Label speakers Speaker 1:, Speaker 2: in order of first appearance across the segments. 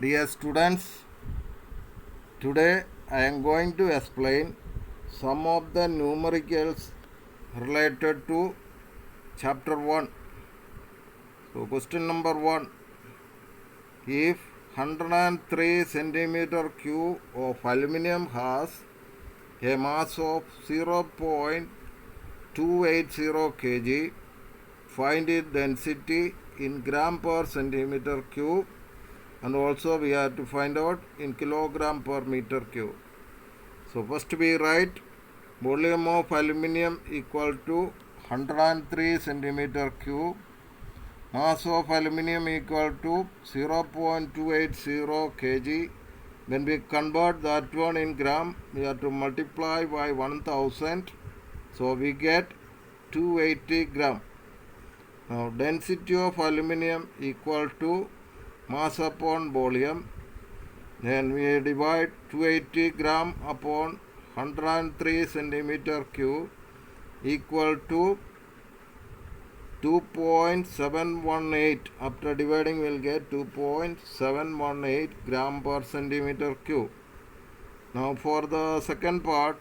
Speaker 1: Dear students, today I am going to explain some of the numericals related to chapter 1. So question number 1. If 103 centimeter cube of aluminum has a mass of 0.280 kg, find its density in gram per centimeter cube, and also we have to find out in kilogram per meter cube. So first we write volume of aluminum equal to 103 centimeter cube, mass of aluminum equal to 0.280 kg. When we convert that one in gram, we have to multiply by 1000, so we get 280 gram. Now density of aluminum equal to mass upon volume. Then we divide 280 gram upon 103 centimeter cube equal to 2.718. After dividing we will get 2.718 gram per centimeter cube. Now for the second part,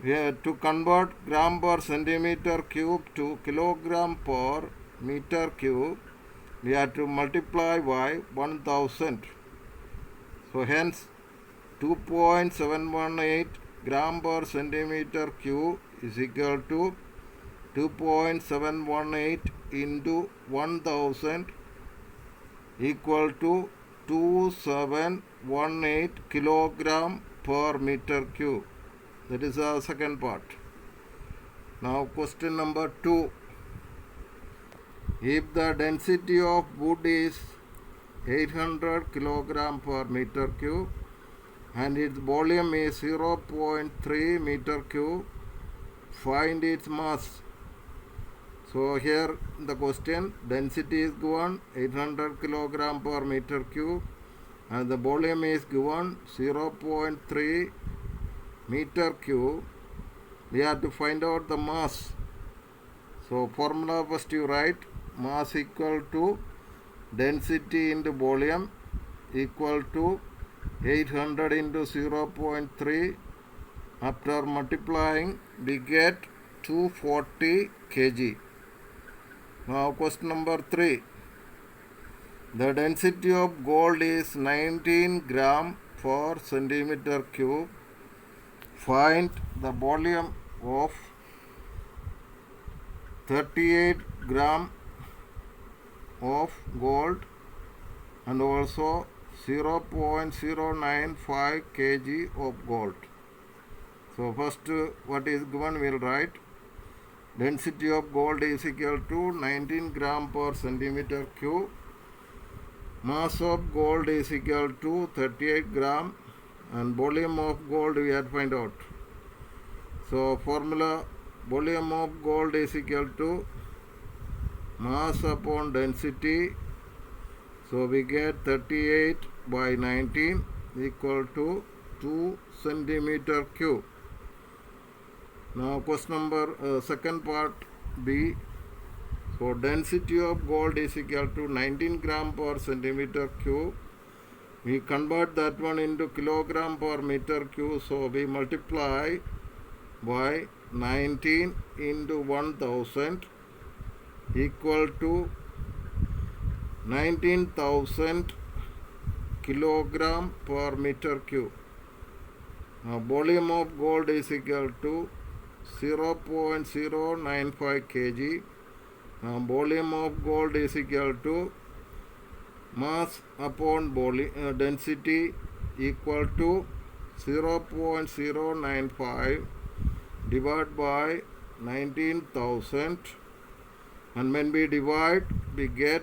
Speaker 1: to convert gram per centimeter cube to kilogram per meter cube, we have to multiply by 1000. So hence 2.718 gram per centimeter cube is equal to 2.718 into 1000 equal to 2718 kilogram per meter cube. That is the second part. Now question number 2. If the density of wood is 800 kilogram per meter cube and its volume is 0.3 meter cube, find its mass. So here the question, density is given 800 kilogram per meter cube and the volume is given 0.3 meter cube. We have to find out the mass. So formula first you write mass equal to density into volume equal to 800 into 0.3. After multiplying we get 240 kg. Now question number 3. The density of gold is 19 gram per centimeter cube. Find the volume of 38 gram of gold and also 0.095 kg of gold. So first what is given we will write. Density of gold is equal to 19 gram per centimeter cube. Mass of gold is equal to 38 gram and volume of gold we have to find out. So formula, volume of gold is equal to mass upon density. So we get 38 by 19 equal to 2 centimeter cube. Now question number second part B. So density of gold is equal to 19 gram per centimeter cube. We convert that one into kilogram per meter cube. So we multiply by 19 into 1000 equal to 19,000 kilogram per meter cube. Now volume of gold is equal to 0.095 kg. Now volume of gold is equal to mass upon density equal to 0.095 divided by 19,000, and when we divide we get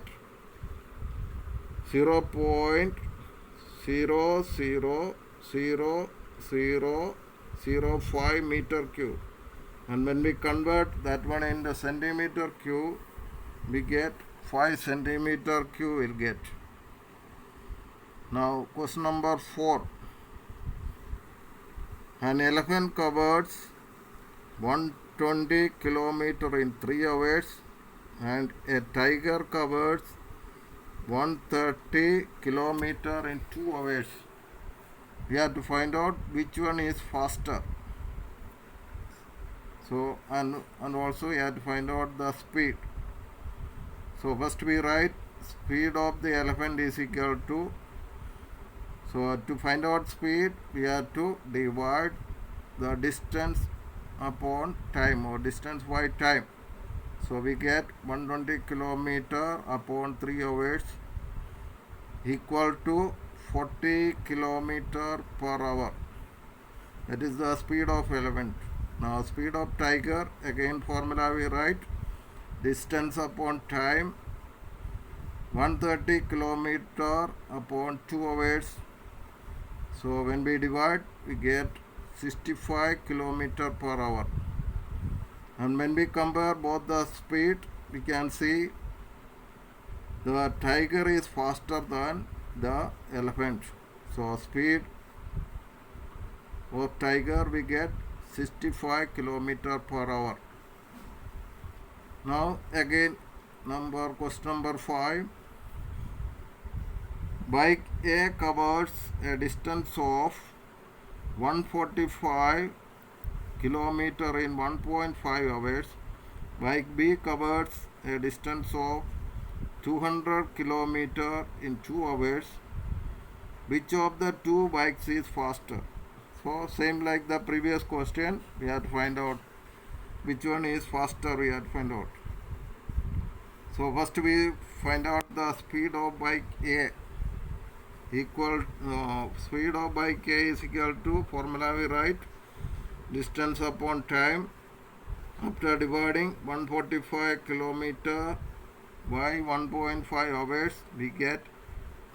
Speaker 1: 0.00005 meter cube, and when we convert that one into centimeter cube we get 5 centimeter cube will get. Now question number 4. An elephant covers 120 kilometers in 3 hours and a tiger covers 130 kilometer in 2 hours. We have to find out which one is faster. So and also we have to find out the speed. So first we write speed of the elephant is equal to, so to find out speed we have to divide the distance upon time, or distance by time. So we get 120 kilometer upon 3 hours equal to 40 kilometer per hour. That is the speed of elephant. Now speed of tiger, again formula we write distance upon time, 130 kilometer upon 2 hours. So when we divide we get 65 kilometer per hour. And when we compare both the speed, we can see the tiger is faster than the elephant. So speed of tiger we get 65 kilometer per hour. Now again question number 5. Bike A covers a distance of 145 kilometer in 1.5 hours. Bike B covers a distance of 200 kilometer in 2 hours. Which of the two bikes is faster? So same like the previous question, we have to find out which one is faster. We have to find out. So first we find out the speed of bike A. Speed of bike A is equal to, formula we write distance upon time. After dividing 145 kilometer by 1.5 hours, we get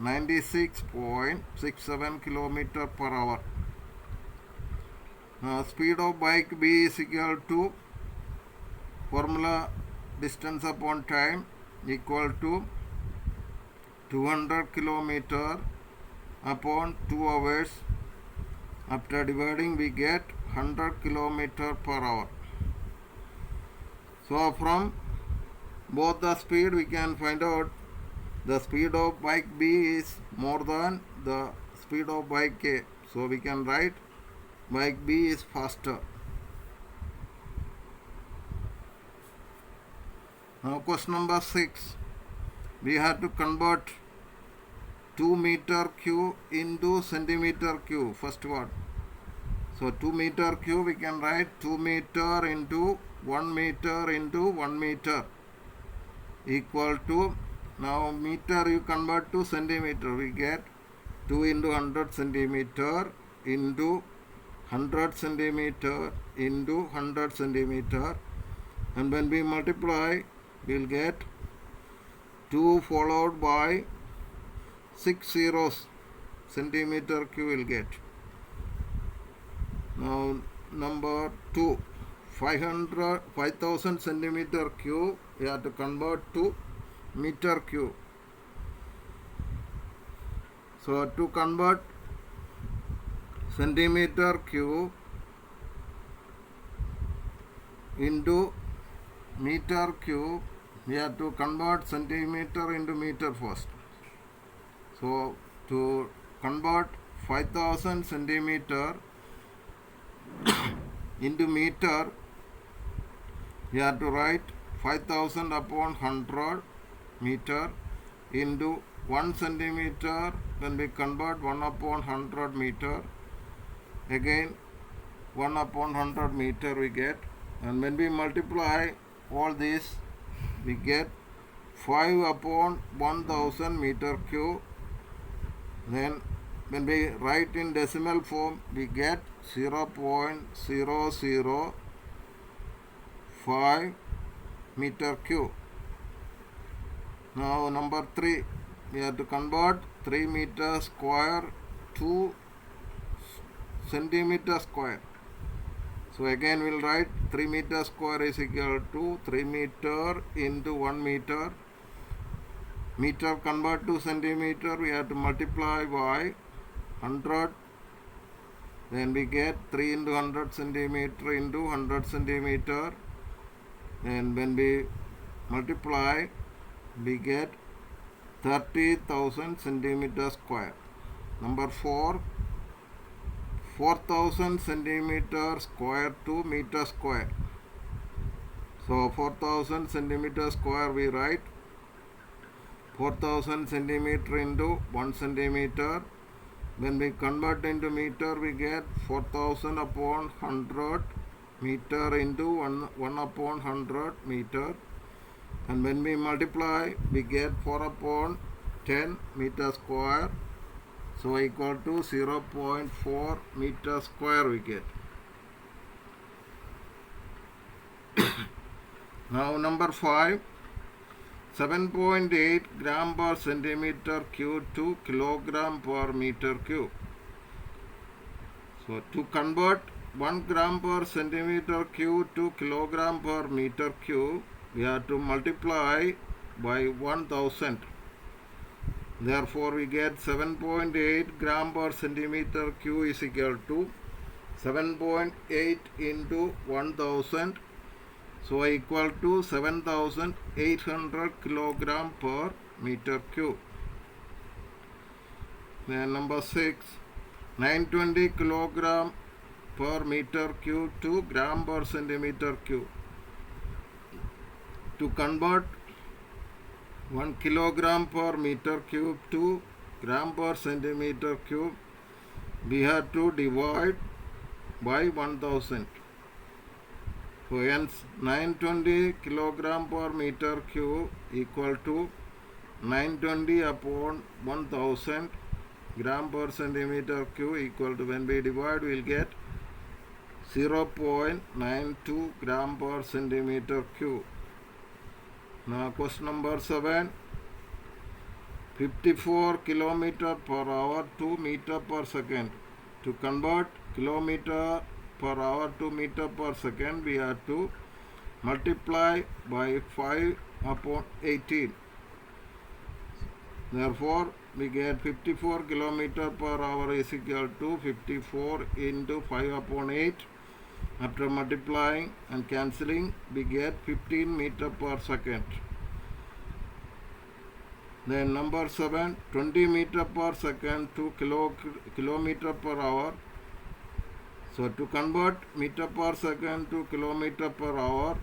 Speaker 1: 96.67 kilometer per hour. Speed of bike B is equal to, formula distance upon time equal to 200 kilometer upon 2 hours. After dividing we get 100 kilometer per hour. So from both the speed we can find out the speed of bike B is more than the speed of bike A. So we can write bike B is faster. Now question number 6. We have to convert 2 meter cube into centimeter cube. First one. So 2 meter cube we can write 2 meter into 1 meter into 1 meter equal to, now meter you convert to centimeter, we get 2 into 100 centimeter into 100 centimeter into 100 centimeter, and when we multiply we'll get 2 followed by 6 zeros, centimeter cube will get. Now number 2, 5000 centimeter cube we have to convert to meter cube. So to convert centimeter cube into meter cube, we have to convert centimeter into meter first. So to convert 5000 centimeter into meter, we have to write 5000 upon 100 meter into 1 centimeter. When we convert 1 upon 100 meter, again 1 upon 100 meter we get, and when we multiply all this we get 5 upon 1000 meter cube. Then when we write in decimal form we get 0.0005 meter cube. Now number 3, we have to convert 3 meter square to centimeter square. So again we'll write 3 meter square is equal to 3 meter into 1 meter. Meter convert to centimeter, we have to multiply by 100. Then we get 3 into 100 centimeter into 100 centimeter. And when we multiply, we get 30,000 centimeter square. Number 4, 4,000 centimeter square to meter square. So 4,000 centimeter square we write 4,000 centimeter into 1 centimeter. When we convert into meter, we get 4,000 upon 100 meter into 1 upon 100 meter. And when we multiply, we get 4 upon 10 meter square. So equal to 0.4 meter square we get. Now number 5. 7.8 gram per centimeter cube to kilogram per meter cube. So to convert 1 gram per centimeter cube to kilogram per meter cube, we have to multiply by 1000. Therefore, we get 7.8 gram per centimeter cube is equal to 7.8 into 1000. So equal to 7,800 kilogram per meter cube. Then number 6, 920 kilogram per meter cube to gram per centimeter cube. To convert 1 kilogram per meter cube to gram per centimeter cube, we have to divide by 1000. So hence 920 kilogram per meter cube equal to 920 upon 1000 gram per centimeter cube equal to, when we divide, we will get 0.92 gram per centimeter cube. Now question number 7. 54 kilometer per hour to meter per second. To convert kilometer per hour to meter per second, we have to multiply by 5 upon 18. Therefore, we get 54 kilometer per hour is equal to 54 into 5 upon 8. After multiplying and cancelling, we get 15 meter per second. Then number 7, 20 meter per second to kilometer per hour. So to convert meter per second to kilometer per hour,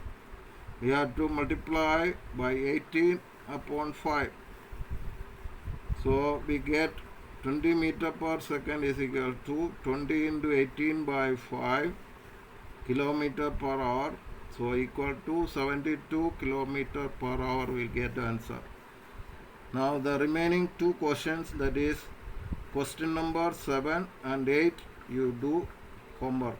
Speaker 1: we have to multiply by 18 upon 5. So we get 20 meter per second is equal to 20 into 18 by 5 kilometer per hour. So equal to 72 kilometer per hour we get the answer. Now the remaining 2 questions, that is question number 7 and 8, you do homework.